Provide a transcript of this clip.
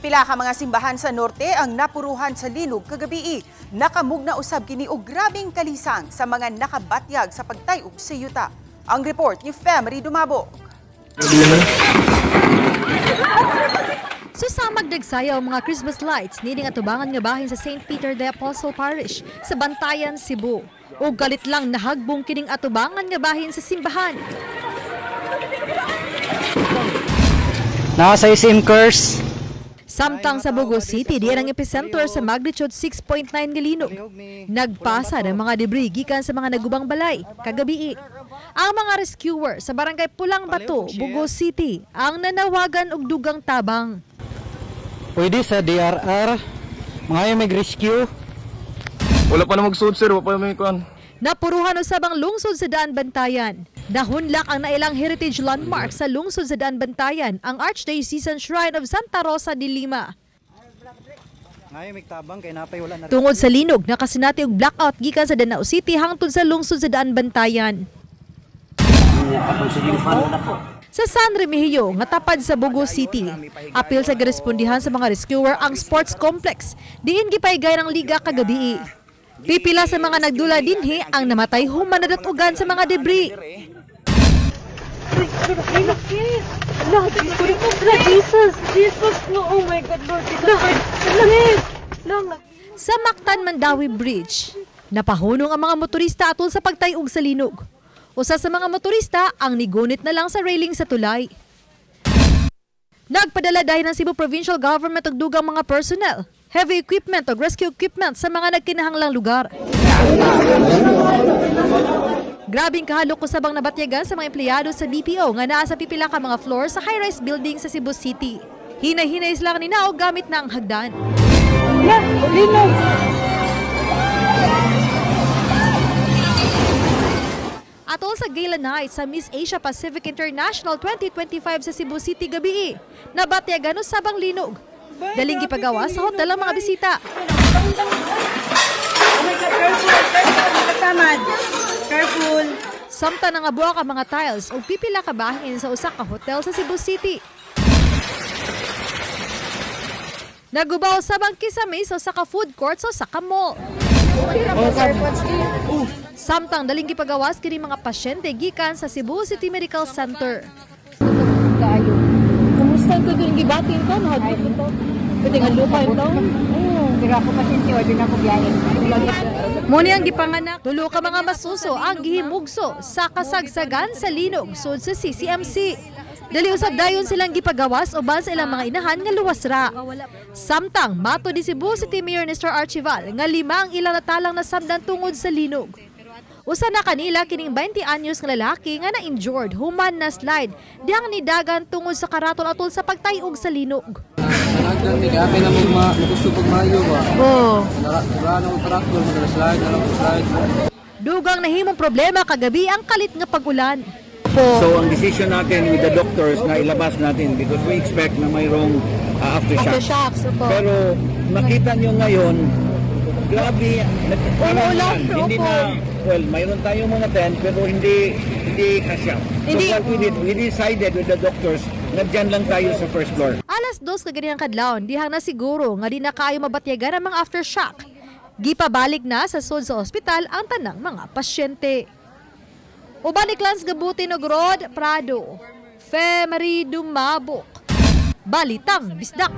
Pipila ka mga simbahan sa norte ang napuruhan sa linog kagabi. Nakamugna usab kini og grabeng kalisang sa mga nakabatyag sa pagtayog sa yuta. Ang report ni Femery Dumabog. Susamag dagsayaw mga Christmas lights nining atubangan nga bahin sa St. Peter the Apostle Parish sa Bantayan, Cebu. O galit lang nahagbong kining atubangan nga bahin sa simbahan. Nasa SIM curse. Samtang sa Bogo City, diyan ang epicenter sa magnitude 6.9 nga linog. Nagpasa ng mga debris gikan sa mga nagubang balay kagabi. Ang mga rescuer sa barangay Pulang Bato, Bogo City, ang nanawagan og dugang tabang. Pwede sa DRR, mga yung mag-rescue. Wala pa na mag-sud sir, wala pa na may kuhan. Napuruhan usab ang lungsod sa Daan Bantayan. Dahunlak ang nailang heritage landmark sa lungsod sa Daan Bantayan, ang Archdiocesan Shrine of Santa Rosa de Lima. Tungod sa linog, nakasinati og blackout gikan sa Danao City hangtod sa lungsod sa Daan Bantayan. Sa San Remigio, nga tapad sa Bogo City, apil sa girespondihan sa mga rescuer ang sports complex, diin gipaygay ng liga kagabi. Pipila sa mga nagdula dinhi ang namatay human na datugan sa mga debris. Jesus, oh my God, Lord. Sa Mactan Mandawi Bridge, napahunong ang mga motorista atol sa pagtayog sa linog. Usa sa mga motorista ang nigunit na lang sa railing sa tulay. Nagpadala dahil ng Cebu Provincial Government og dugang mga personnel, heavy equipment o rescue equipment sa mga nagkinahanglang lugar. Grabing kahalok ko sabang nabatyagan sa mga empleyado sa BPO nga naa sa pipila ka mga floor sa high-rise building sa Cebu City. Hinay-hinay sila kanina o gamit na ang hagdan. Atol sa gala night sa Miss Asia Pacific International 2025 sa Cebu City gabi, nabatyagan usab ang linog. Daling gipagawa sa hotel ang mga bisita. Careful. Samtang nangabuak ang mga tiles o pipila ka bahin sa usa ka hotel sa Cebu City. Nagubaw sabang kisame sa usa ka food court sa usa ka mall. Samtang daling gipagawas kini mga pasyente gikan sa Cebu City Medical Center. Kumusta ko doon gibatin ko? Mahagod ko to. Pwede nga lupa ito? Hindi ako pasyente o din ako biyahin. Muni ang gipanganak, tulo ka mga masuso ang gihimugso sa kasagsagan sa linog sud sa CCMC. Dali usab dayon silang gipagawas uban sa ilang mga inahan nga luwasra. Samtang mato di Cebu City Mayor Nestor Archival nga 5 ang ilang natalang nasabdan tungod sa linog. Usa na kanila kining 20 anyos nga lalaki nga na-injured human na slide diyang nidagan tungod sa karatol atol sa pagtayog sa linog. Nagdang ni kami na magusupog mayo ba? Oh. Rano mo traktor, mag-slide, slide. Dugang nahimong problema kagabi ang kalit nga pag-ulan. So ang decision natin with the doctors na ilabas natin because we expect na mayroong aftershocks. Pero nakita nyo ngayon, grabe, umuulan. Hindi na, well, mayroon tayong mga tent pero hindi kasya. So what we decided with the doctors na dyan lang tayo sa first floor. Alas 2 kaganihang kadlawon, dihang na siguro nga di na kayo mabatyagan ang mga aftershock. Gipabalik na sa sud sa ospital ang tanang mga pasyente. Uban ni Clans Gabutin og Rod Prado, Femery Dumabok, Balitang Bisdak.